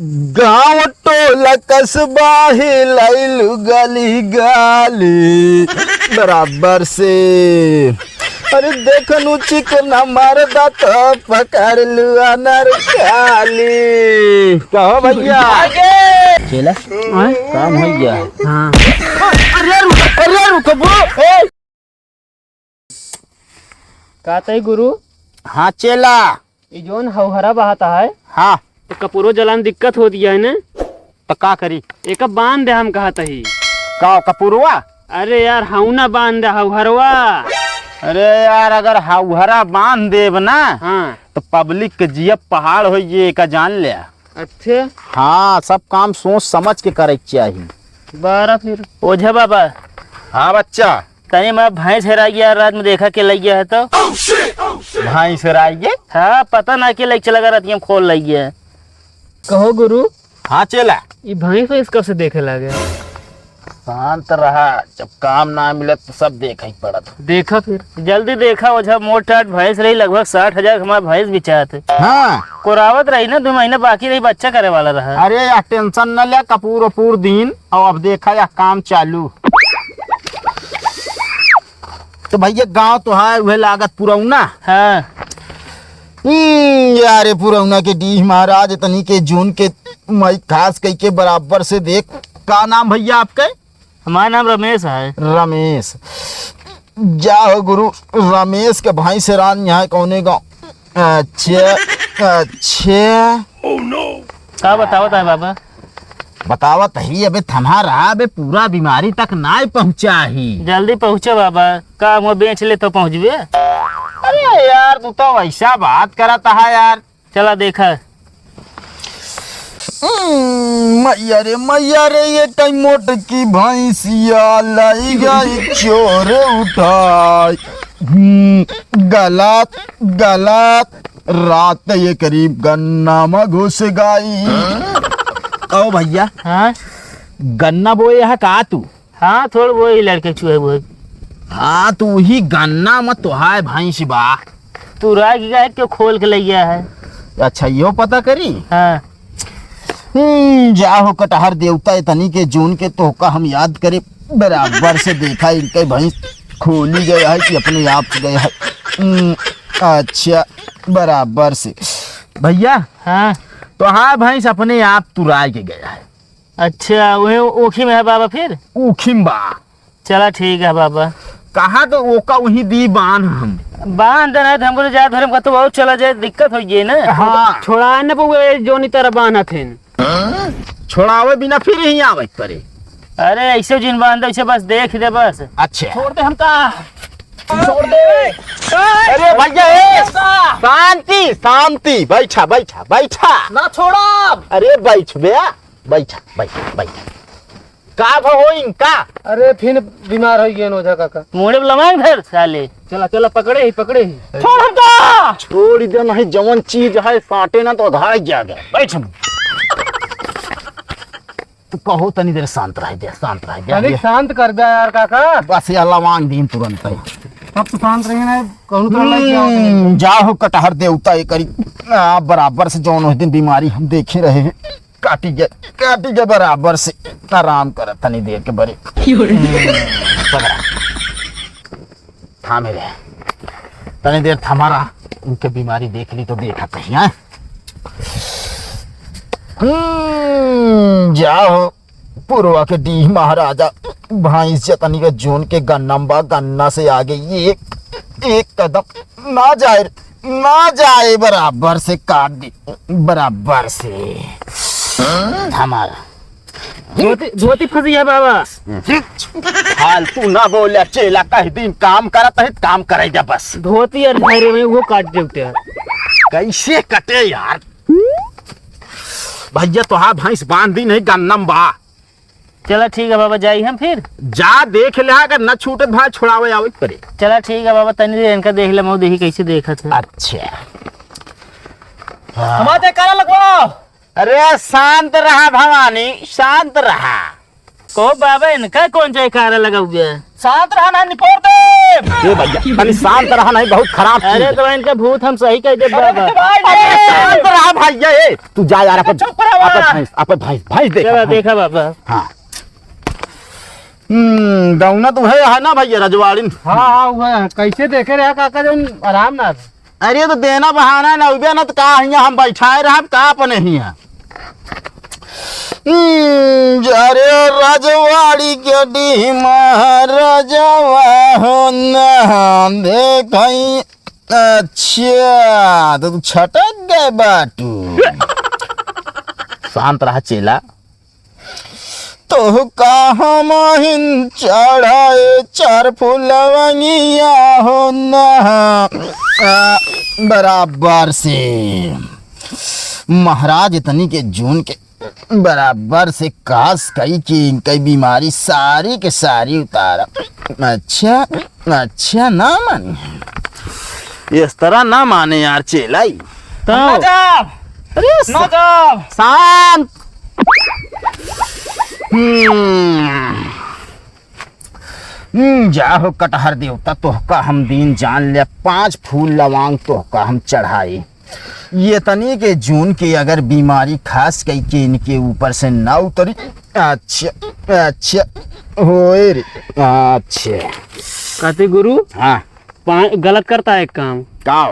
गाँव टोला कस्बा हिलैलु गली गाली बराबर से। अरे देखनु चिकना मरदा तो पकड़ लू अनर खाली। कहो भैया चला काम हो गया। हाँ। अरे रुको वो कहते ही गुरु हाँ चेला ये जोन हरा बहाता है हाँ तो कपूरो जलान दिक्कत होती है ना तो का करी एक बांध दे हम कहते ही का कपूरवा। अरे यार हाउ ना बांध दे हरवा। अरे यार अगर हरा बांध देव ना हाँ तो पब्लिक के जियब पहाड़ हो ये का जान ले। अच्छा हाँ सब काम सोच समझ के करे चाहिए। बारह फिर ओझा बाबा हाँ बच्चा तनी मैं भैंस हेरा गया रात में देखा के लग गया है तो भाई से राइए। हाँ पता ना के लग चला रात में खोल लग गया। कहो गुरु हाँ चला ये भैंस वैंस कब से देखे लगे। शांत रहा जब काम ना मिले तो सब देखा ही पड़ा था। देखा फिर जल्दी देखा ओझा मोट टाट भैंस रही लगभग 60,000 हमारा भैंस बिचात हाँ कोरावत रही ना 2 महीना बाकी रही बच्चा करे वाला रहा। अरे यार टेंशन न ले कपूर दिन और अब देखा या काम चालू। तो भैया गांव तो है वह लागत पुरौना। हाँ यारे पुरौना के डी महाराज तनी के जून के मई खास कई के बराबर से देख। का नाम भैया आपके। हमारा नाम रमेश है। रमेश जाओ गुरु रमेश के भाई से रान यहाँ कौने गाँव। अच्छा क्या बतावत है बाबा। बतावत ही अबे थमा रहा अबे पूरा बीमारी तक ना पहुँचा ही। जल्दी पहुँचो बाबा का वो बेच ले तो पहुँचबे। अरे यार तू तो वैसा बात करता है यार। चला देखा मैया रे ये टाइम मोट की भैंसिया लाई गई चोर उठाई। गलत रात ये करीब गन्ना में घुस गई। ओ भैया हाँ गन्ना बोए है का तू। हाँ थोड़ा वो ही लड़के चूहे वो हाँ तू ही गन्ना मत तो है भैंस बा तू राग गया क्यों खोल के ले गया है। अच्छा यो पता करी। हाँ जाहो कटहर देवता तनी के जून के तो का हम याद करे बराबर से देखा इनके भैंस खोली गया है कि अपने आप से गया है। अच्छा बराबर से भैया हाँ तो हाँ भैंस अपने आप तुराए के गया है। अच्छा वही ओखी में है बाबा फिर उखिम्बा। चला ठीक है बाबा। कहा तो ओका वही दी बांध हम बांध देना है हमको जा धर्म का तो बहुत चला जाए दिक्कत हो गई ना। हाँ छोड़ा न पवे जोनी तरह बांधा थे छोड़ावे बिना फिर ही आवे परे। अरे ऐसे जिन बांध ऐसे बस देख दे बस। अच्छा छोड़ दे हमका छोड़ दे। अरे भैया शांति शांति बैठा बैठा बैठा ना छोड़ा। अरे बैठ बया बैठा बैठा बैठा का हो इनका। अरे फिर बीमार हो गए ओझा काका। मुड़े लमांग धर साले। चला चला पकड़े ही छोड़ हमका छोड़ दे नहीं जवन चीज है साटे ना तो घाय जाएगा। बैठ तो कहो तनी देर शांत रह दे शांत रह दे। शांत कर दे यार काका। बस ये लवांग दिन तुरंत ही अब तो शांत रहे ना कहूं तो जाहो कटहर देवता ये करी बराबर से जौन उस दिन बीमारी हम देखे रहे हैं काटी गए बराबर से आराम कर तनी देर के बरे। थामे रहे तनी देर थमा रहा उनके बीमारी देख ली तो देखा कहीं है। जाओ पूर्वा के डी महाराजा भैंस जतनी के जून के गन्ना से आगे एक कदम ना जाए बराबर से काट दी बराबर से। हमारा धोती फंसी है बाबा। फालतू ना बोले चेला कहीं दिन काम करता है काम करेगा बस। धोती और धैर्य में वो काट देते हैं। कैसे कटे यार भैया तो हाँ भैंस बांध दी नहीं गन्नम बा। चला ठीक है बाबा जाई हम फिर जा देख ले अगर न छूटे भाई छोड़ावे आवे पड़े। चला ठीक है बाबा तनी देर इनका देख ले मैं देखी कैसे देखा था। अच्छा हमारे काला लगवाओ। अरे शांत रहा भवानी शांत रहा को बाबा इनका कौन सा कारा लगा हुआ है? शांत रहना निपोर दे। ये भैया तनी शांत रहा, नहीं बहुत खराब चीज अरे है। तो इनका भूत हम सही कह दे बाबा। शांत रहा भैया, ये तू जा यार, अपन चुप रहा बाबा। अपन भाई देख। चलो देखा बाबा। हाँ गौना तो है ना भैया रजवाड़िन। हाँ वो है। कैसे देखे रहे काका जन आराम ना। अरे तो देना बहाना ना उबे ना तो का हिया हम बैठाए रहा का अपने हिया। अरे रजवाड़ी के डी महाराजवा हो ना देखई। अच्छा तो तू छटक गए बाटू। शांत रहा चेला। तो कहाँ महिन चढ़ाए चार फुलवंगिया हो ना बराबर से महाराज इतनी के जून के बराबर से कास कई की कई बीमारी सारी के सारी उतारा। अच्छा ना माने, इस तरह ना माने यार चेलाई। तो अरे शांत। जाहो कटहर देवता तोहका हम दिन जान ले, 5 फूल लवांग तोहका हम चढ़ाए। ये तनी के जून के अगर बीमारी खास कई के इनके ऊपर से ना उतरी। अच्छा होए रे। अच्छा कहते गुरु हाँ गलत करता है एक काम। का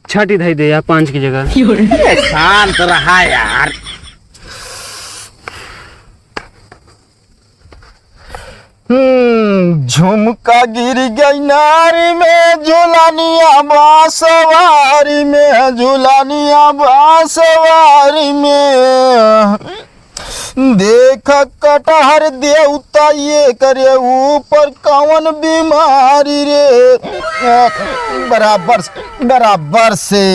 छठी धई दे यार 5 की जगह। शांत रहा यार। झुमका गिर गई नारी में झुलानिया बांसवारी में, झुलानिया बांसवारी में। देख कटहर देवता ये करे ऊपर कौन बीमारी रे। बराबर से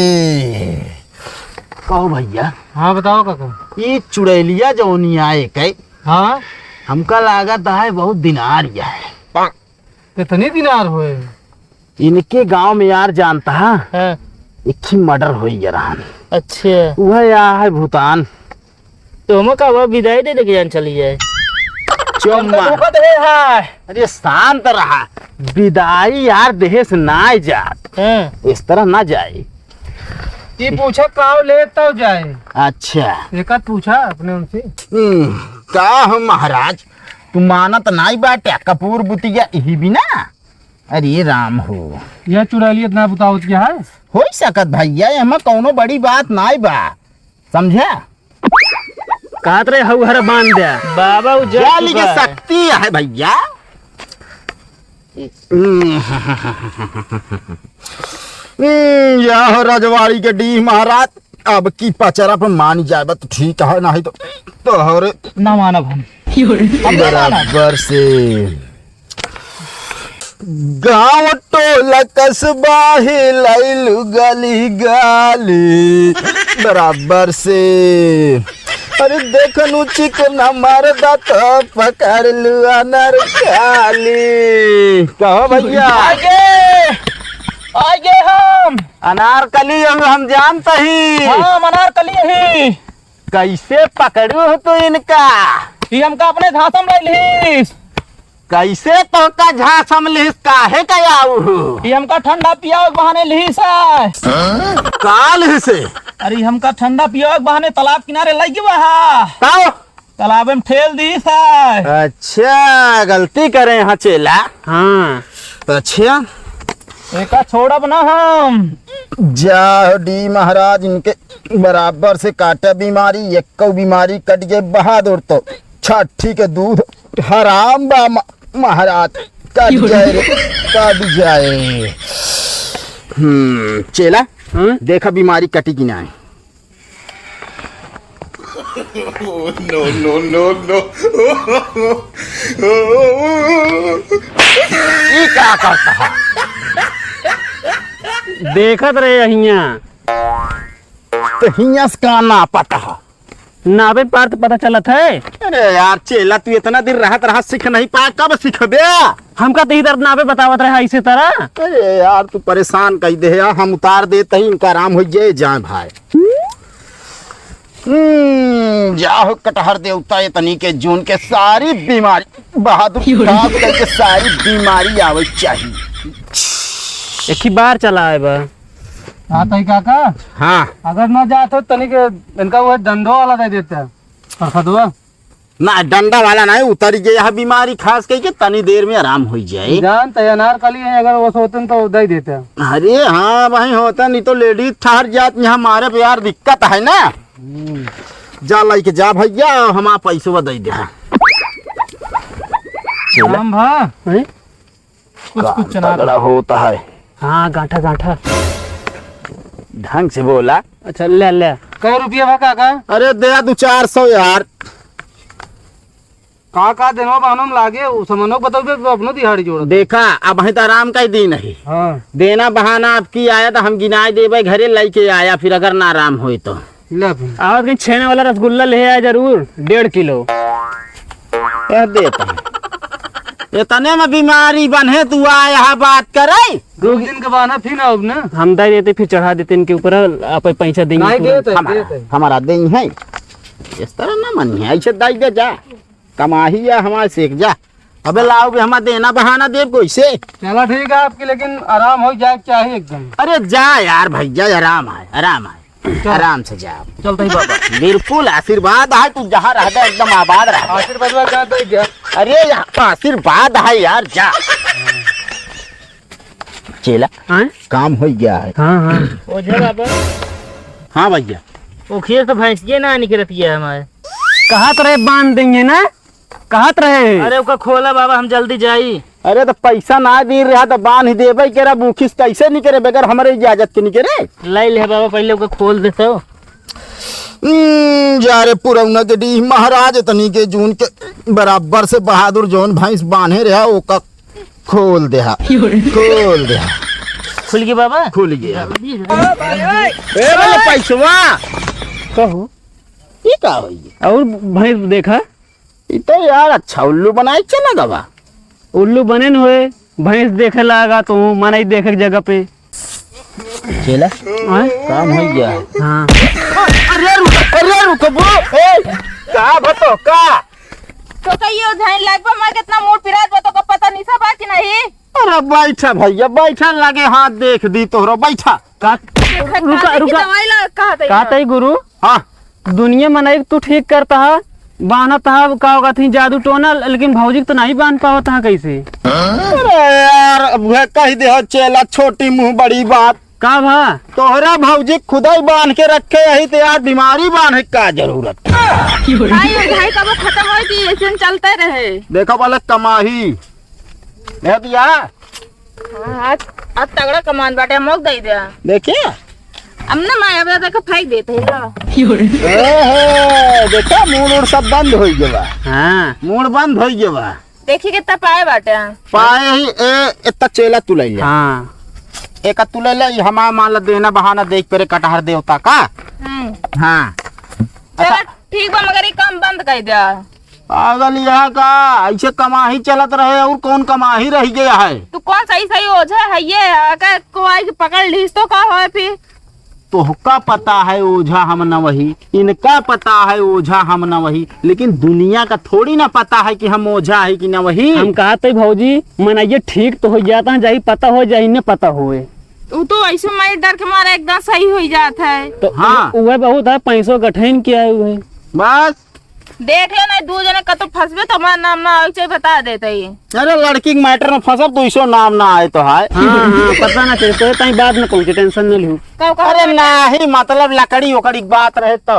कहो भैया। हाँ बताओ काका। ये चुड़ैलिया जौनी आए कई हाँ हमका लागत है बहुत दिनारिया है। कितने दिनार हुए? इनके गांव में यार जानता है हाँ। एक ही मर्डर हुई यार। अच्छा वह यार है भूटान। तो हम का वो विदाई दे के जान चली जाए। अरे शांत रहा, विदाई यार देह से ना जात, हाँ। इस तरह ना जाए। ये पूछा काव ले तब जाए। अच्छा एक आध पूछा अपने उनसे। का हम महाराज तू मानत नाई बाटे कपूर बुतिया यही भी ना। अरे राम हो यह चुड़ैली इतना बताओ क्या है? हो सकत भैया, हमें कौनो बड़ी बात नाई बा, समझा। कहत रहे हर बांध दिया बाबा वो जा जाली चुका के है। शक्ति है भैया। यह हो रजवाड़ी के डी महाराज। अब की पचरा पर मान जाए तो ठीक है, नहीं तो हरे ना मानव हम। बराबर से गाँव टोला कस्बा हिलैलु गली गाली। बराबर से अरे देखनु चिकना मरदा तो पकड़ लू अनर खाली। कहो भैया आगे हम अनारकली हम जानते ही। हम अनारकली ही। कैसे पकड़ू हो तो इनका? ये हमका अपने धासम ले कैसे तो का झासम लिस काहे का आऊ? ये हमका ठंडा पिया बहाने ली सा। काल से अरे हमका ठंडा पिया बहाने तालाब किनारे लगी बहा। ताओ तालाब में ठेल दी सा। अच्छा गलती करे हाँ चेला। हाँ अच्छा एक छोड़ा बना हम। जा डी महाराज इनके बराबर से काटा बीमारी, एक बीमारी कट गए बहादुर तो छठी के दूध हराम बा महाराज। कट जाए रे कट जाए। चेला देखा बीमारी कटी कि ना। ये क्या करता है? देखत रहे अहिया तो हिया से का ना पता है? नावे पार तो पता चलत है। अरे यार चेला तू इतना दिन रहा सीख नहीं पाया, कब सीख बे? हमका तो इधर नावे बतावत रहे इसी तरह। अरे यार तू परेशान कही दे यार, हम उतार देते ही इनका आराम हो जाए भाई। जाओ कटहर देवता ये तनी के जून के सारी बीमारी बहादुर साहब के सारी बीमारी आवे चाहिए। एक ही बार चला है बा। हाँ तो काका हाँ अगर ना जात हो तनिक इनका वो डंडो वाला दे देता है खदवा ना डंडा वाला नहीं उतर गया यह बीमारी खास करके तनी देर में आराम हो जाए। जान तो अनार कली है अगर वो सोते तो उधर ही देते हैं। अरे हाँ भाई होता नहीं तो लेडीज ठहर जात यहाँ हमारे पे यार दिक्कत है ना। जा लेके जा भैया हम पैसा दे दे। राम भा कुछ चना होता है। हाँ गांठा गांठा ढंग से बोला। अच्छा ले ले। कै रुपया भा काका? अरे दे 200-400 यार। का देनो बानो में लागे समनो बताओ तो अपनो दिहाड़ी जोड़ देखा अब है तो आराम का ही दिन है। हाँ देना बहाना आपकी आया तो हम गिनाए देवे घरे लेके आया फिर अगर ना आराम हो तो ले फिर और कहीं छेने वाला रसगुल्ला ले आया जरूर 1.5 किलो। यह देता इतने में बीमारी बने तू आया बात करे। 2 दिन के बाद फिर अब ना हम दे देते फिर चढ़ा देते इनके ऊपर आप पैसा देंगे नहीं पूरा। देते हमारा दिन है इस तरह ना मन है ऐसे दाई दे जा कमाही या हमारे सीख जा। अबे लाओ भी हमारा देना बहाना देव कोई से। चला ठीक है आपकी लेकिन आराम हो जाए चाहिए एकदम। अरे जा यार भैया आराम है आराम से जा। चलता ही बाबा बिल्कुल आशीर्वाद है तू जहाँ रहता एकदम आबाद रह। आशीर्वाद का तो क्या अरे यहाँ आशीर्वाद है यार जा। चेला हाँ काम हो गया है। हाँ हाँ ओझा बाबा। हाँ भैया वो खेत तो भैंस ये ना निकलती है हमारे। कहा रहे बांध देंगे ना कहा रहे। अरे उसका खोला बाबा हम जल्दी जाई। अरे तो पैसा ना दे रहा तो बांध देवे के मुखिस कैसे निकले बगैर हमारे इजाजत के निकले। लाई ले बाबा पहले उसका खोल दे तो। जा रे पुरौना के डी महाराज तनी के जून के बराबर से बहादुर जौन भैंस बांधे रहा ओका खोल दे खोल दे। खुल गया बाबा खुल गया। पैसवा कहो ये का होई और भैंस देखा ये तो यार अच्छा उल्लू बनाए चला गवा। उल्लू बने न हुए भैंस देखे लगा तो माना ही देखे जगह पे चला हाँ? काम हो गया। हाँ अरे रुक का बतो का तो कहियो झाइन लागबा मैं कितना मोट पिरात बतो का पता नहीं सब बाकी नहीं। अरे बैठा भैया बैठा लगे हाथ देख दी तोहरा बैठा का रुका रुका दवाई ला कहा तई गुरु। हाँ दुनिया मनाई तू ठीक करता है बाना था का होगा थी जादू टोना लेकिन भौजी तो नहीं बांध पावा था कैसे। अरे यार अब कह दे चेला छोटी मुंह बड़ी बात का भा तोहरा भौजी खुदा ही बांध के रखे यही तो यार बीमारी बांधे का जरूरत। भाई और भाई कब खत्म हो कि ऐसे चलते रहे। देखो वाले कमाही दे दिया। आज आज तगड़ा कमान बाटे मोक दे दिया। देखिए अब ना मैं अब तक फेंक देते हैं। देखा मूड सब बंद हो गया। हाँ मूड बंद हो गया। देखिए कितना पाए बाटे पाए ही इतना चेला तू ले लिया। हाँ एक तू ले ले हमारा मान ला देना बहाना देख पेरे कटहर देवता का। हाँ चलो ठीक बा मगर ये काम बंद कर दिया। पागल यह का ऐसे कमाही चलत रहे और कौन कमाही रह गया है। तू कौन सही सही ओझा है ये अगर कोई पकड़ लीस तो का हो फिर। तोहका पता है ओझा हम न वही इनका पता है ओझा हम न वही लेकिन दुनिया का थोड़ी ना पता है कि हम ओझा है कि न वही। हम कहा थे भौजी मनाइए ठीक तो हो जाता है जाही पता हो जाही न पता होए तू तो ऐसे मैं डर के मारा एकदम सही हो जाता है। तो हाँ। वह बहुत है पैसों गठन किया हुए बस देख लो ना दू जने कतो फंसबे तो हमारा नाम ना ऐसे बता देते ही। अरे लड़की के मैटर में फंसब तो इसो नाम ना आए तो है। हाँ हाँ पता ना चले तो ताई बाद में पहुंचे टेंशन न लियो। अरे नहीं मतलब लकड़ी ओकड़ी बात रहे तो।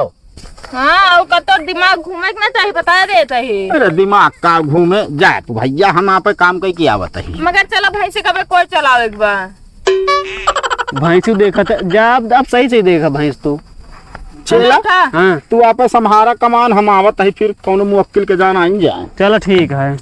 हाँ कतो दिमाग घूमे के ना चाहिए बता देते ही। अरे दिमाग का घूमे जाए तू भैया हम आप काम कई की आवत है। मगर चलो भाई से कभी कोई चलावे के बा। भैंस देखा था जा अब सही से देखा भैंस तो चला हाँ तू आप हमारा कमान हम आवत है फिर कौन मुवक्किल के जाना आई जाए। चलो ठीक है।